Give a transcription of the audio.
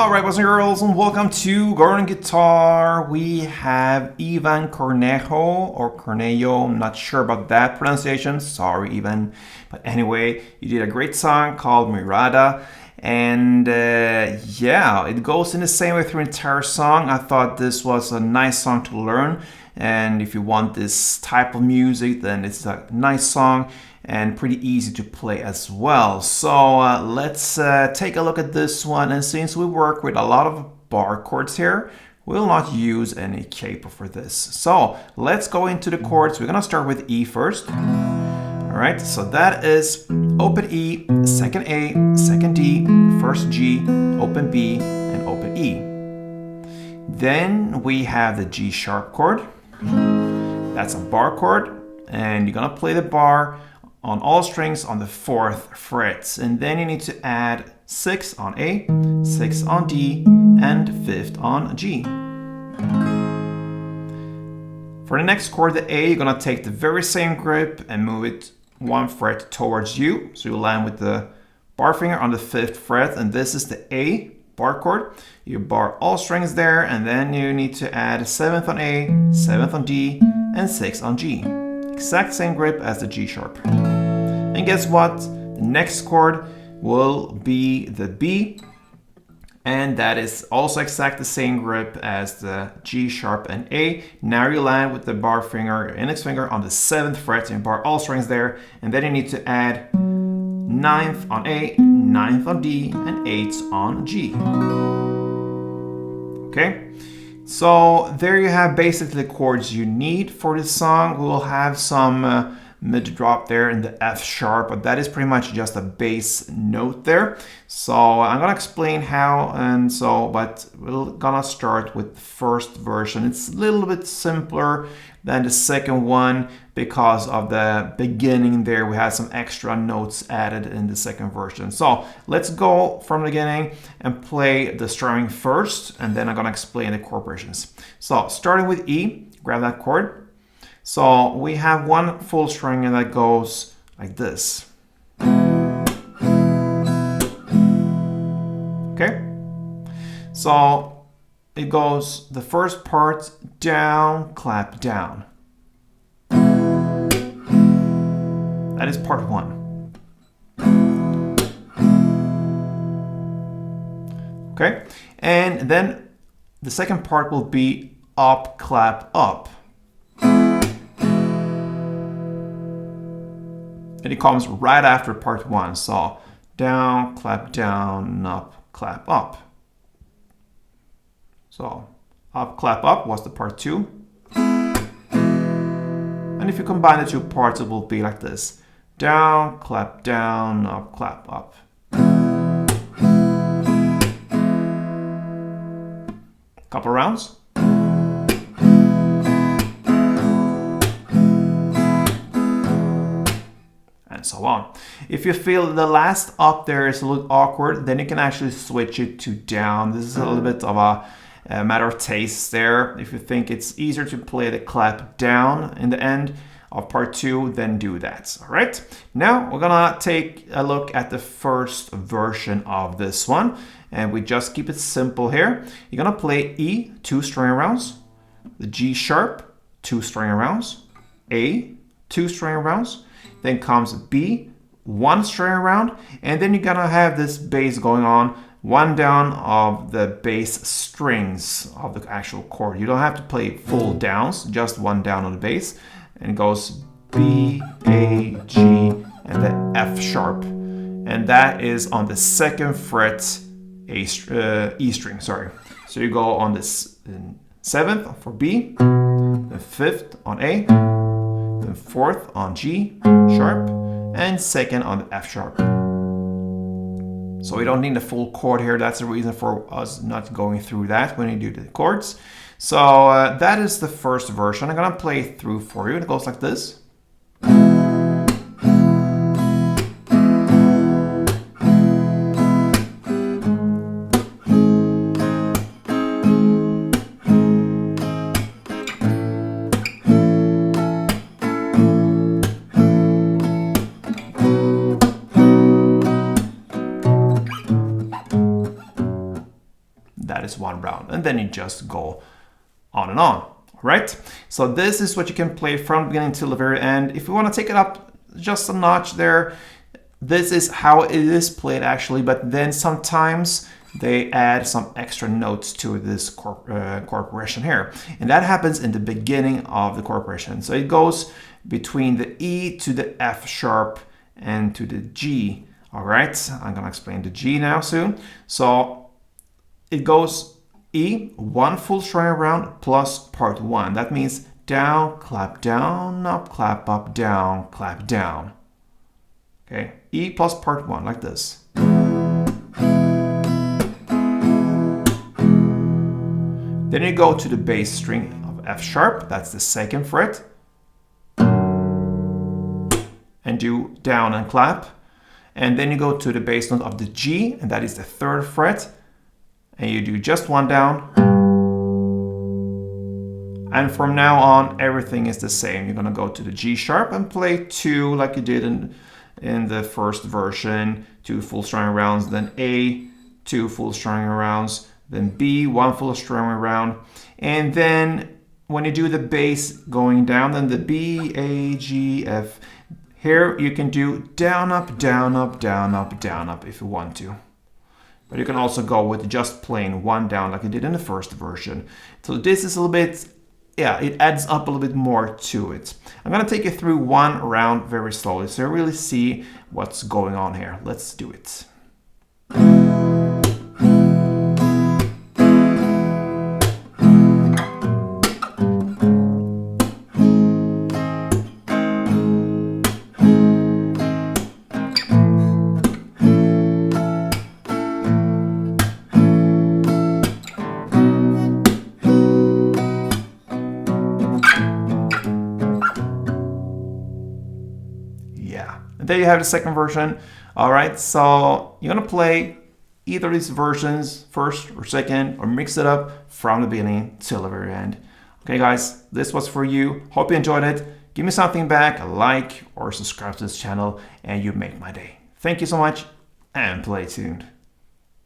Alright, boys and girls, and welcome to Garden Guitar. We have Ivan Cornejo, or Cornejo, I'm not sure about that pronunciation, sorry Ivan. But anyway, you did a great song called Mirada, and yeah, it goes in the same way through the entire song. I thought this was a nice song to learn, and if you want this type of music, then it's a nice song and pretty easy to play as well. So let's take a look at this one, and since we work with a lot of bar chords here, we'll not use any capo for this. So let's go into the chords. We're gonna start with E first. All right, so that is open E, second A, second D, first G, open B, and open E. Then we have the G sharp chord. That's a bar chord, and you're gonna play the bar on all strings on the 4th fret, and then you need to add 6 on A, 6 on D, and 5th on G. For the next chord, the A, you're gonna take the very same grip and move it 1 fret towards you, so you land with the bar finger on the 5th fret, and this is the A bar chord. You bar all strings there, and then you need to add 7th on A, 7th on D, and 6 on G. Exact same grip as the G sharp. And guess what? The next chord will be the B, and that is also exact the same grip as the G sharp and A. Now you land with the bar finger, index finger on the 7th fret, and bar all strings there, and then you need to add 9th on A, 9th on D, and 8th on G. Okay? So there you have basically the chords you need for this song. We'll have some mid drop there in the F sharp, but that is pretty much just a bass note there. So I'm gonna explain how, and so, but we're gonna start with the first version. It's a little bit simpler than the second one because of the beginning there. We had some extra notes added in the second version. So let's go from the beginning and play the strumming first, and then I'm gonna explain the chord progressions. So starting with E, grab that chord. So we have one full string that goes like this. Okay? So it goes the first part down, clap down. That is part 1. Okay? And then the second part will be up, clap, up. And it comes right after part 1. So down, down, up, clap, up. So up, clap, up was the part 2. And if you combine the two parts, it will be like this. Down, clap, up, clap, up. Couple rounds. And so on. If you feel the last up there is a little awkward, then you can actually switch it to down. This is a little bit of a matter of taste there. If you think it's easier to play the clap down in the end of part 2, then do that. All right. Now we're gonna take a look at the first version of this one, and we just keep it simple here. You're gonna play E, 2 string rounds, the G sharp, 2 string rounds, A, 2 string rounds. Then comes B, 1 string round, and then you're gonna have this bass going on, 1 down of the bass strings of the actual chord. You don't have to play full downs, just 1 down on the bass, and it goes B, A, G, and the F sharp, and that is on the 2nd fret E string. Sorry. So you go on this 7th for B, the 5th on A, the 4th on G sharp, and 2nd on the F sharp. So we don't need the full chord here. That's the reason for us not going through that when you do the chords. So that is the first version. I'm gonna play through for you. It goes like this. is one round, and then you just go on and on. Right? So this is what you can play from the beginning till the very end. If you want to take it up just a notch there, this is how it is played actually, but then sometimes they add some extra notes to this chord progression here. And that happens in the beginning of the chord progression. So it goes between the E to the F sharp and to the G. All right, I'm gonna explain the G now soon. So it goes E, one full string around plus part one. That means down, clap up, down, clap down. Okay, E plus part one, like this. Then you go to the bass string of F sharp, that's the second fret. And do down and clap. And then you go to the bass note of the G, and that is the third fret. And you do just one down. And from now on, everything is the same. You're gonna go to the G sharp and play two like you did in the first version, two full string rounds, then A, two full string rounds, then B, one full string round. And then when you do the bass going down, then the B, A, G, F. Here you can do down, up, down, up, down, up, down, up if you want to. But you can also go with just plain one down like you did in the first version. So this is a little bit, yeah, it adds up a little bit more to it. I'm gonna take you through one round very slowly so you really see what's going on here. Let's do it. And there you have the second version. All right, so you're gonna play either of these versions first or second, or mix it up from the beginning till the very end. Okay guys, this was for you. Hope you enjoyed it. Give me something back, a like or subscribe to this channel, and you make my day. Thank you so much, and play tuned.